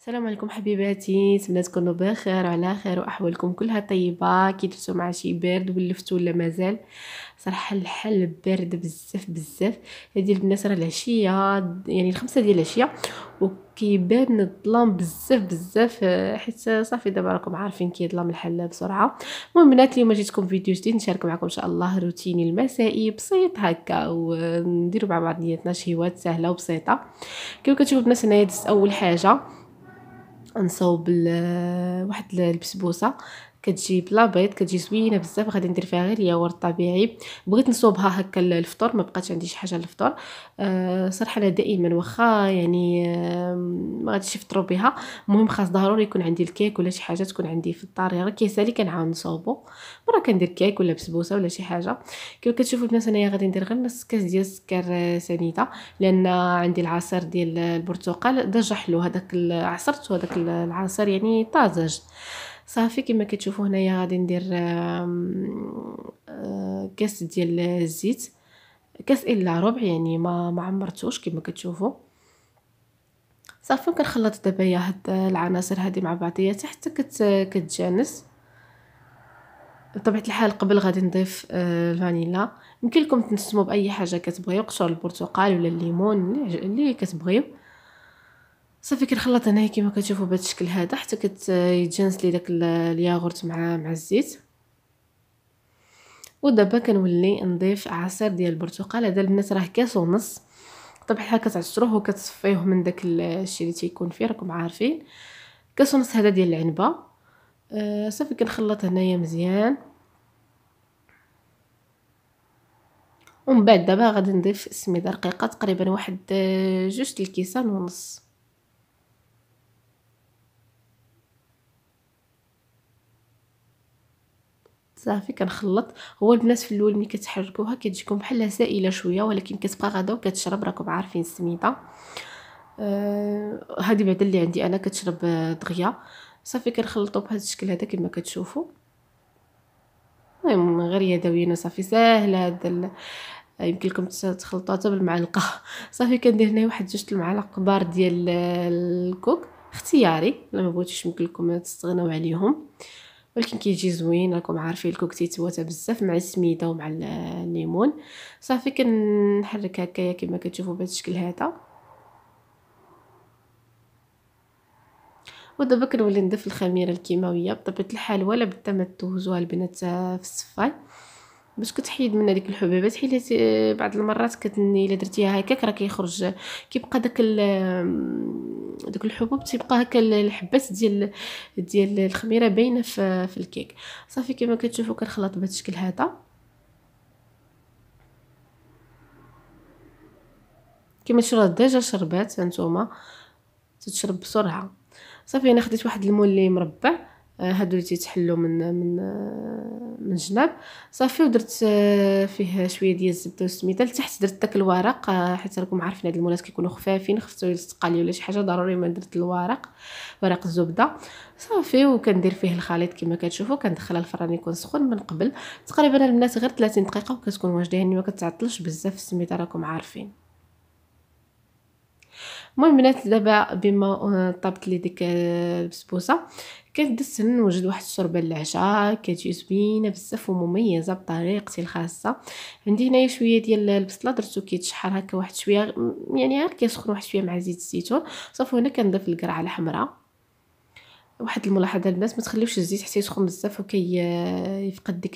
السلام عليكم حبيباتي، نتمنى تكونوا بخير وعلى خير واحوالكم كلها طيبه. كي درتو مع شي بارد ولفتو ولا مازال؟ صراحه الحل بارد بزاف بزاف. هذه البنات راه العشيه، يعني الخمسة ديال العشيه وكيبان الظلام بزاف بزاف. حيت صافي دابا راكم عارفين كيظلم الحل بسرعه. المهم بنات اليوم جيتكم فيديو جديد نشارك معكم ان شاء الله روتيني المسائي بسيط هكا، ونديروا مع بعضياتنا شهيوات سهله وبسيطه. كيف كتشوفوا بنات هنايا دزت اول حاجه نصاوب واحد البسبوسه كتجي بلا بيض، كتجي زوينه بزاف. غادي ندير فيها غير الياغورت الطبيعي. بغيت نصوبها هكا للفطور، ما بقاتش عندي شي حاجه للفطور. صراحه انا دائما واخا يعني ما غاديش يفطروا بها، المهم خاص ضروري يكون عندي الكيك ولا شي حاجه تكون عندي في الدار. غير كيسالي كنعاود نصاوبو، مره كندير كيك ولا بسبوسه ولا شي حاجه. كيف كتشوفوا البنات انايا غادي ندير غير نص كاس ديال السكر سنيده، لان عندي العصير ديال البرتقال ديجا حلو. هذاك عصرت وهذاك العصير يعني طازج. صافي كما كتشوفوا هنايا غادي ندير كاس ديال الزيت، كاس الا ربع، يعني ما عمرتوش كما كتشوفوا. صافي كنخلط دابا يا هاد العناصر هذه مع بعضياتها حتى كتجانس. بطبيعه الحال قبل غادي نضيف الفانيلا. يمكن لكم تنسموا باي حاجه كتبغيو، قشور البرتقال ولا الليمون اللي كتبغيو. صافي كنخلط هنايا كما كتشوفوا بهذا الشكل هذا حتى كيتجانس لي داك الياغورت مع الزيت. ودابا كنولي نضيف عصير ديال البرتقال. هذا البنات راه كاس ونص. طبعا بحال كتعصروه وكتصفيوه من داك الشيء اللي تيكون فيه، راكم عارفين. كاس ونص هذا ديال العنبه. صافي كنخلط هنايا مزيان. ومن بعد دابا غادي نضيف سميده رقيقه، تقريبا واحد جوج الكيسان ونص. صافي كنخلط. هو البنات في الاول ملي كتحركوها كتجيكم بحال سائله شويه، ولكن كتبقى غادا وكتشرب. راكم عارفين السميده هذه بعدا اللي عندي انا كتشرب دغيا. صافي كنخلطوا بهذا الشكل هذا كما كتشوفوا. المهم غير يدويا صافي ساهله. هذا يمكن لكم تخلطوها حتى بالمعلقه. صافي كندير هنا واحد جوج المعالق كبار ديال الكوك، اختياري، لا ما بغيتوش يمكن لكم تستغناو عليهم، ولكن كيجي زوين. راكم عارفين الكوك تيتواتى بزاف مع السميده ومع الليمون. صافي كنحرك هكايا كما كتشوفوا بهذا الشكل هذا. ودابا كنولي نضيف الخميره الكيماويه بطبيعه الحال، ولا بدا ما دوزوها البنات في الصفاي باش كتحيد من هذيك الحبيبات. حيت بعض المرات الا درتيها هكاك راه كيخرج، كيبقى داك الحبوب تيبقى هكا الحبات ديال الخميره باينه في الكيك. صافي كما كتشوفوا كنخلط بهذا الشكل هذا. كما تشوفوا ديجا شربات هانتوما، تتشرب بسرعه. صافي انا خديت واحد المول اللي مربع، هادو اللي تيتحلوا من جناب. صافي ودرت فيه شويه ديال الزبده والسميده. لتحت درت داك الورق، حيت راكم عارفين هاد المولات كيكونوا خفافين، خفتو يلصق لي ولا شي حاجه، ضروري ما درت الورق، ورق الزبده. صافي وكندير فيه الخليط كما كتشوفوا. كندخلها الفران يكون سخون من قبل تقريبا البنات غير 30 دقيقه وكتكون واجده، يعني ما كتعطلش بزاف السميده راكم عارفين. المهم بنات دابا بما طابت لي ديك البسبوسه، كندس نوجد واحد الشوربه للعشاء كتجي زوينه بزاف ومميزه بطريقتي الخاصه. عندي هنايا شويه ديال البصله درتو كيتشحر هكا واحد شويه، يعني غير كيسخن واحد شويه مع زيت الزيتون. صافي هنا كنضيف القرعه الحمراء. واحد الملاحظه البنات، ما تخليوش الزيت حتى يسخن بزاف يفقد ديك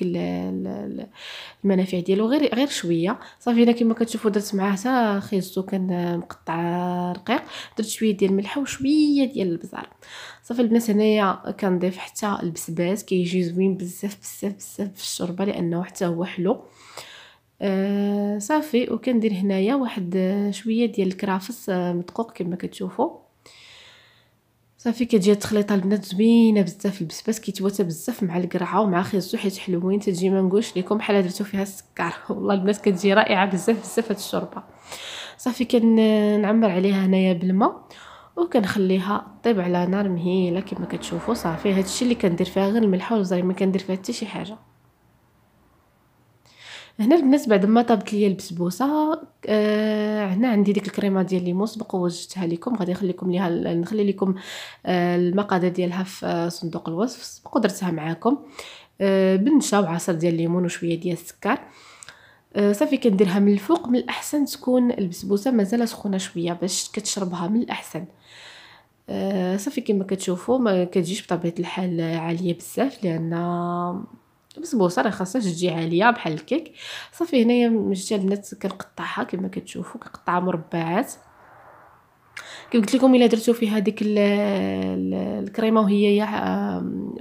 المنافع ديالو، غير شويه. صافي هنا كما كتشوفوا درت معاه حتى خيزو كان مقطع رقيق. درت شويه ديال الملح وشويه ديال البزار. صافي البنات هنايا كنضيف حتى البسباس، كيجي زوين بزاف بزاف بزاف في الشوربه لانه حتى هو حلو. صافي وكندير هنايا واحد شويه ديال الكرافس مدقوق كما كتشوفوا. صافي كتجي التخليطه البنات زوينه بزاف. البسباس كيتواتى بزاف مع القرعه ومع خيزو حيت حلوين، تجي ما نقولش لكم بحال درتو فيها السكر. والله البنات كتجي رائعه بزاف بزاف هاد الشوربه. صافي كنعمر عليها هنايا بالماء وكنخليها طيب على نار مهيله كما كتشوفوا. صافي هادشي اللي كندير فيها غير الملح والزيت، ما كندير فيها حتى شي حاجه. هنا البنات بعد ما طابت ليا البسبوسه، هنا عندي ديك الكريمه ديال الليمون سبق ووجدتها لكم، غادي نخليكم ليها، نخلي لكم المقادير ديالها في صندوق الوصف، سبق ودرتها معاكم. بالنشا وعصير ديال الليمون وشويه ديال السكر. صافي كنديرها من الفوق. من الاحسن تكون البسبوسه مازال سخونه شويه باش كتشربها من الاحسن. صافي كما كتشوفوا ما كتجيش بطبيعه الحال عاليه بزاف، لان البسبوسه راه خاصها تجي عاليه بحال الكيك. صافي هنايا جيت البنات كنقطعها كما كتشوفوا، كنقطعها مربعات. كيف قلت لكم الا درتو فيها ديك الكريمه وهي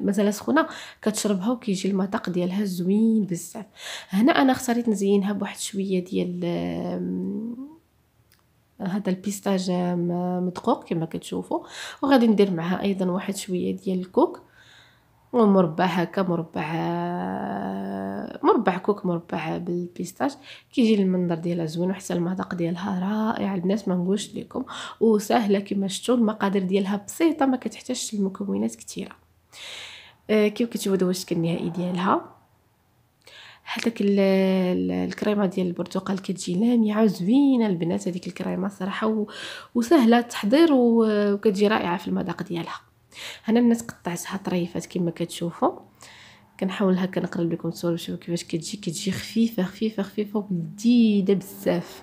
مازال سخونه كتشربها وكيجي المذاق ديالها زوين بزاف. هنا انا اختاريت نزينها بواحد شويه ديال هذا البيستاج مدقوق كما كتشوفوا، وغادي ندير معها ايضا واحد شويه ديال الكوك، ومربع هكا، مربع كوك مربع بالبيستاج. كيجي المنظر ديالها زوين وحتى المذاق ديالها رائع البنات، ما نقولش لكم. وسهله كما شفتوا، المقادير ديالها بسيطه ما كتحتاجش المكونات كثيره. كيف كتشوفوا دوزت النهائي ديالها. هذاك الكريمه ديال البرتقال كتجي لامعه وزوينه البنات، هذيك الكريمه صراحه وسهله التحضير وكتجي رائعه في المذاق ديالها. هنا البنات قطعتها طريفات كما كتشوفوا. كنحاول هكا نقرب لكم الصور باش تشوفوا كيفاش كتجي خفيفه خفيفه خفيفه ولذيذه بزاف.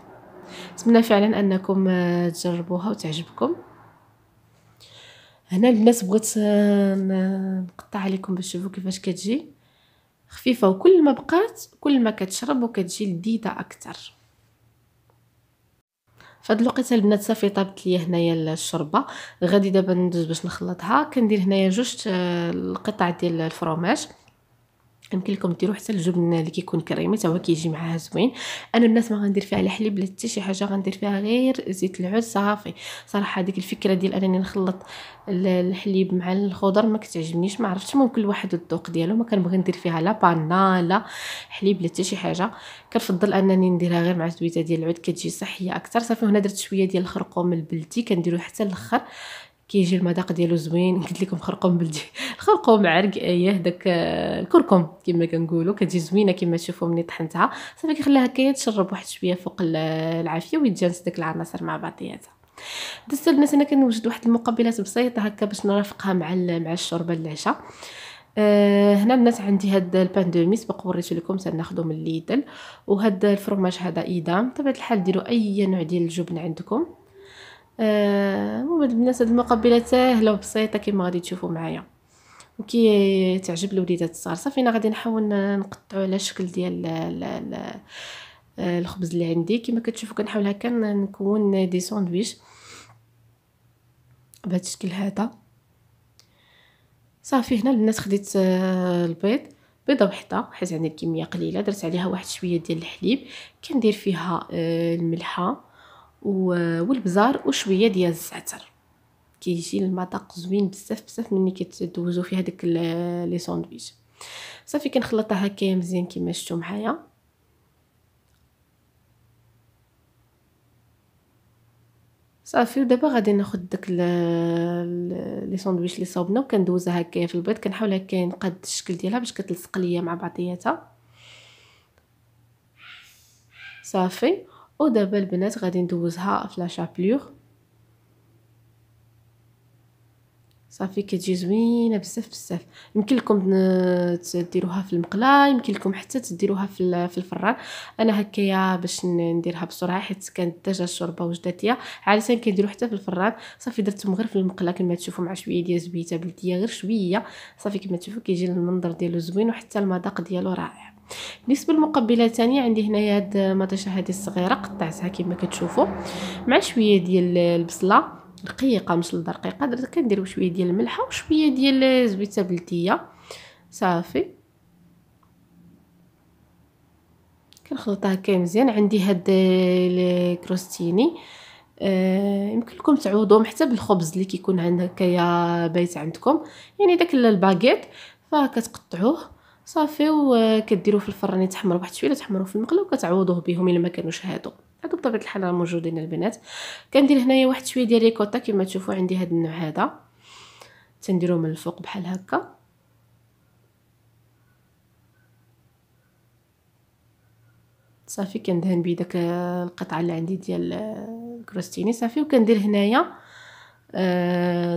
نتمنى فعلا انكم تجربوها وتعجبكم. هنا البنات بغيت نقطع لكم باش تشوفوا كيفاش كتجي خفيفه، وكل ما بقات كل ما كتشرب وكتجي لذيذه اكثر. فهاد الوقيته البنات صافي طابت ليا هنايا الشوربه. غادي دابا ندوز باش نخلطها. كندير هنايا جوج القطع ديال الفرماج. يمكن لكم ديروا حتى الجبن اللي كيكون كريمي حتى هو كيجي معاها زوين. انا الناس ما غندير فيها لا حليب لا حتى شي حاجه، غندير فيها غير زيت العود صافي. صراحه هذيك الفكره ديال انني نخلط الحليب مع الخضر ما كتعجبنيش، ما عرفتش، ممكن الواحد الذوق ديالو. ما كنبغي ندير فيها لا بانا لا حليب لا حتى شي حاجه. كنفضل انني نديرها غير مع زويته ديال العود، كتجي صحيه اكثر. صافي هنا درت شويه ديال الخرقوم البلدي، كنديرو حتى الاخر كيجي المذاق ديالو زوين. قلت لكم خرقوم بلدي، الخرقوم عرق داك الكركم كما كنقولوا، كتجي زوينه كما تشوفوا ملي طحنتها. صافي كنخليها هكايا تشرب واحد شويه فوق العافيه ويتجانس داك العناصر مع بعضياتها. دزت البنات انا كنوجد واحد المقبلات بسيطه هكا باش نرافقها مع الشوربه العشاء. هنا البنات عندي هاد البان دومي سبق وريت لكم، تناخذو من ليدل. وهاد الفرماج هذا ايدام. بطبيعه الحال ديروا اي نوع ديال الجبن عندكم. المهم البنات هاد المقبلات ساهله وبسيطه كما غادي تشوفوا معايا، وكي تعجب الوليدات الصغار. صافي انا غادي نحاول نقطعو على شكل ديال الخبز اللي عندي. كما كتشوفوا كنحاول هكا نكون دي ساندويش بهذا الشكل هذا. صافي هنا البنات خديت البيض، بيضه وحده حيت عندي الكميه قليله. درت عليها واحد شويه ديال الحليب، كندير فيها الملحه والبزار وشويه ديال الزعتر. كيجي المذاق زوين بزاف بزاف ملي كتدوزو فيها داك لي ساندويش. صافي كنخلطها هكايا مزيان كما شفتوا معايا. صافي ودابا غادي ناخذ داك لي ساندويش اللي صاوبنا وكندوزها هكايا في البيض. كنحاول هكايا نقاد الشكل ديالها باش كتلصق ليا مع بعضياتها. صافي ودابا البنات غادي ندوزها في لا شابلور. صافي كتجي زوينه بزاف بزاف. يمكن لكم تديروها في المقله، يمكن لكم حتى تديروها في الفران. انا هكايا باش نديرها بسرعه حيت كانت ديجا الشوربه وجدات ليا، عاده كنديرو حتى في الفران. صافي درتهم غير في المقله كما تشوفوا مع شويه ديال زبيته بلديه غير شويه. صافي كما تشوفوا كيجي المنظر ديالو زوين وحتى المذاق ديالو رائع. بالنسبه للمقبلات الثانيه عندي هنايا هاد المطيشه هذه الصغيره قطعتها كما كتشوفوا مع شويه ديال البصله رقيقه مش الدقيقه. درت كنديروا شويه ديال الملحه وشويه ديال زبيته بلديه. صافي كنخلطها هكا مزيان. عندي هاد الكروستيني، يمكن لكم تعوضوهم حتى بالخبز اللي كيكون عند هكايا بايت عندكم، يعني داك الباغيت فكتقطعوه صافي وكديروه في الفران يتحمر واحد شويه، تحمروه في المقله وكتعوضوه بهم الا ما كانوش هادو بطبيعه الحال راه موجودين البنات. كندير هنايا واحد شويه ديال ريكوتا كما تشوفوا عندي هاد النوع هذا، تنديروه من الفوق بحال هكا. صافي كندهن بيه داك القطعه اللي عندي ديال الكروستيني صافي. وكندير هنايا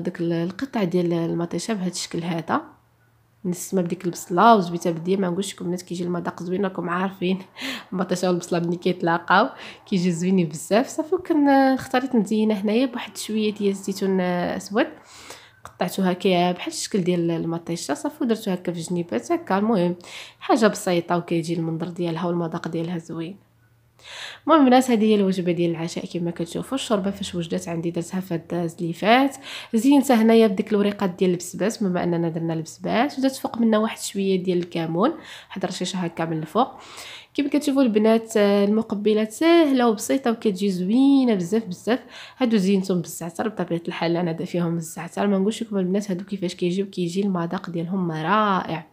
داك القطع ديال المطيشه بهذا الشكل هذا، نسمه بديك البصله وزبيتها بالديه. ما نقولش لكم البنات كيجي المذاق زوين، راكم عارفين المطيشه والبصله ملي كيتلاقاو كيجي زوينين بزاف. صافي اختاريت نزينها هنايا بواحد شويه ديال الزيتون اسود، قطعته هكا بحال الشكل ديال المطيشه صافي، ودرتو هكا في الجنيبات هكا. المهم حاجه بسيطه وكيجي المنظر ديالها والمذاق ديالها زوين. المهم الناس، هذه هي الوجبه ديال العشاء كما كتشوفوا. الشوربه فاش وجدت عندي درتها في هاد الزليفات، زينتها هنايا بديك الوريقات ديال البسباس بما اننا درنا البسباس، ودرت فوق منها واحد شويه ديال الكمون، واحد رشيشه هكا من الفوق. كما كتشوفوا البنات المقبلات سهله وبسيطه وكتجي زوينه بزاف بزاف. هادو زينتهم بالزعتر بطبيعه الحال، انا دا فيهم الزعتر. ما نقولش لكم البنات هادو كيفاش كيجي المذاق ديالهم رائع.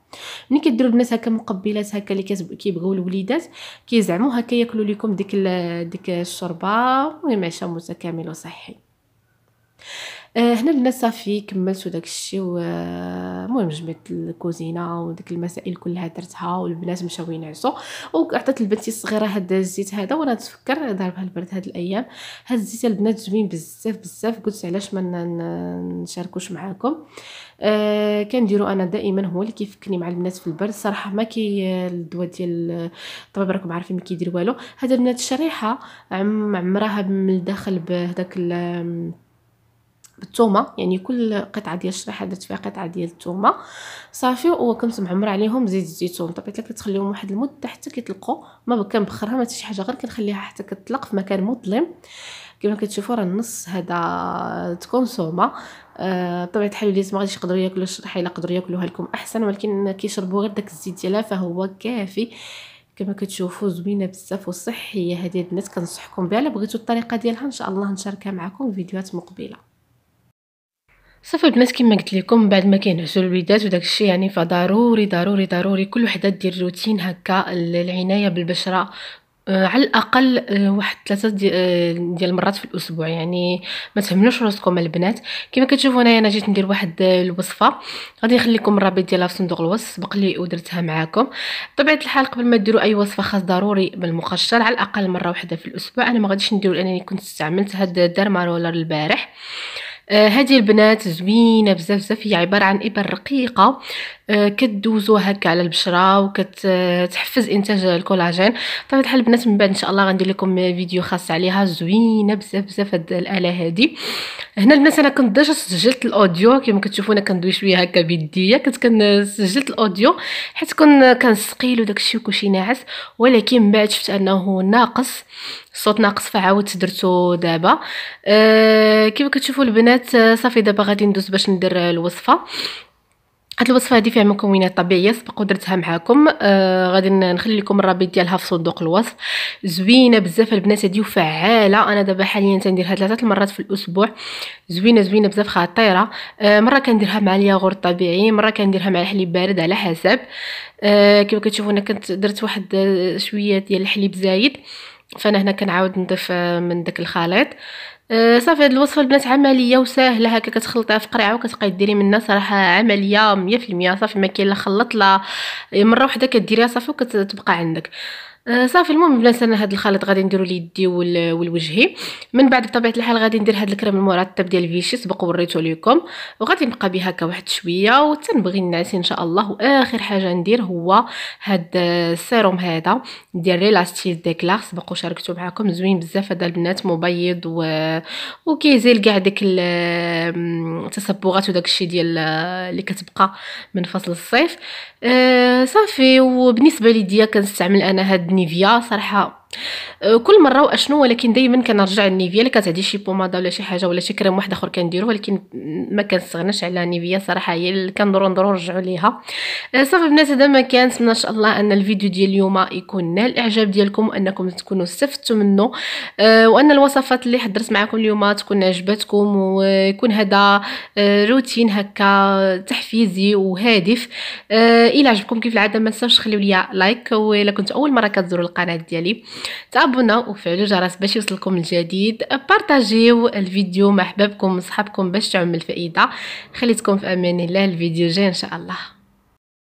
ملي كديروا البنات هكا مقبلات هكا اللي كيبغيو الوليدات كيزعموا هكا ياكلوا لكم ديك الشوربه. المهم عشاء متكامل وصحي. هنا البنات صافي كملت وداك الشيء. المهم جبت الكوزينه وديك المسائل كلها درتها والبنات مشاو ينعسوا. وعطيت لبنتي الصغيره هذا الزيت هذا، وانا تفكر ضربها البرد هاد الايام. هاد الزيت البنات زوين بزاف بزاف، قلت علاش ما نشاركوش معاكم. كنديروا انا دائما، هو اللي كيفكني مع البنات في البرد صراحه. ما الدواء ديال الطبيب راكم عارفين ما كيدير والو. هذا البنات الشريحه عمرها من الداخل بهذاك بالثومه، يعني كل قطعه ديال الشريحه درت فيها قطعه ديال الثومه صافي. وكنت معمره عليهم زيت الزيتون. طبيعه كتخليهم واحد المده حتى كيطلقوا، ما كنبخرها ما حتى شي حاجه، غير كنخليها حتى كتطلق في مكان مظلم. كما كتشوفوا راه النص هذا تكونسومه. بطبيعه الحال الوليدات ما غاديش يقدروا ياكلوا الشريحه، الا قدروا ياكلوها لكم احسن، ولكن كيشربوا غير داك الزيت ديالها فهو كافي. كما كتشوفوا زوينه بزاف وصحيه. هذه البنات كنصحكم بها. الا بغيتوا الطريقه ديالها ان شاء الله نشاركها معكم في فيديوهات مقبله. صافي البنات كما قلت لكم بعد ما كينعسوا الوليدات وداك الشيء يعني فضروري ضروري ضروري كل وحده دير روتين هكا العنايه بالبشره. على الاقل واحد 3 ديال المرات في الاسبوع. يعني ما تهملوش راسكم البنات. كما كتشوفوا انا جيت ندير واحد الوصفه، غادي نخلي لكم الرابط ديالها في صندوق الوصف، سبق لي ودرتها معكم. بطبيعه الحال قبل ما ديروا اي وصفه خاص ضروري بالمقشر على الاقل مره واحده في الاسبوع. انا ما غاديش ندير لانني كنت استعملت هاد الديرما رولر البارح. هذه البنات زوينه بزاف بزاف. هي عباره عن ابر رقيقه كدوزوها هكا على البشره وكتحفز انتاج الكولاجين. طبعا الحال البنات من بعد ان شاء الله غندير لكم فيديو خاص عليها. زوينه بزاف بزاف هاد الاله هذه. هنا البنات انا كنت ديجا سجلت الاوديو كما كتشوفونا كندوي شويه هكا بيديا. سجلت الاوديو حيت كان ثقيل وداك الشيء وكلشي ناعس، ولكن من بعد شفت انه ناقص الصوت ناقص فعاودت درتو دابا. كما كتشوفوا البنات صافي دابا غادي ندوز باش ندير الوصفه. هاد الوصفه هذه فيها مكونات طبيعيه سبق ودرتها معكم. غادي نخلي لكم الرابط ديالها في صندوق الوصف. زوينه بزاف البنات هذه وفعاله. انا دابا حاليا تنديرها 3 المرات في الاسبوع. زوينه بزاف خطيره. مره كنديرها مع الياغورت الطبيعي، مره كنديرها مع الحليب بارد على حسب. كما كتشوفوا انا كنت درت واحد شويه ديال الحليب زايد، فانا هنا كنعاود نضيف من داك الخليط. صافي هاد الوصفه البنات عمليه وسهله هكا، كتخلطيها في قريعه وكتبقاي ديري منها صراحه عمليه 100%. صافي ما كاين لا خلط لا مره واحده كديريها صافي وكتبقى عندك. صافي المهم البنات انا هذا الخليط غادي نديرو ليدي والوجهي. من بعد بطبيعه الحال غادي ندير هذا الكريم المرطب ديال فيشي سبق وريته لكم، وغادي نبقى بها هكا واحد شويه وتنبغي نعس ان شاء الله. واخر حاجه ندير هو هذا السيروم هذا ديال ريلاستيل ديكلاغ سبق وشاركته معكم. زوين بزاف هذا البنات، مبيض وكيزيل كاع ديك التصبغات وداك الشيء ديال اللي كتبقى من فصل الصيف. صافي. وبالنسبه ليديا كنستعمل انا هاد نيفيا صراحه كل مره واشنو، ولكن دائما كنرجع النيفيا. اللي كتعدي شي بوماده ولا شي حاجه ولا شي كريم واحد اخر كنديرو، ولكن ما كنستغناش على نيفيا صراحه، هي اللي كندورو نرجعوا ليها. صافي بنات هذا ما كان. نتمنى ان شاء الله ان الفيديو ديال اليوم يكون نال الاعجاب ديالكم وانكم تكونوا استفدتوا منه، وان الوصفات اللي حضرت معكم اليوم تكون عجبتكم، ويكون هذا روتين هكا تحفيزي وهادف. الى عجبكم كيف العاده ما تنساوش تخليو لي لايك، وإلا كنتوا اول مره كتزوروا القناه ديالي تابونا وفعلوا الجرس باش يوصلكم الجديد. بارطاجيو الفيديو مع احبابكم وصحابكم باش تعم الفائده. خليتكم في امان الله، الفيديو جاي ان شاء الله.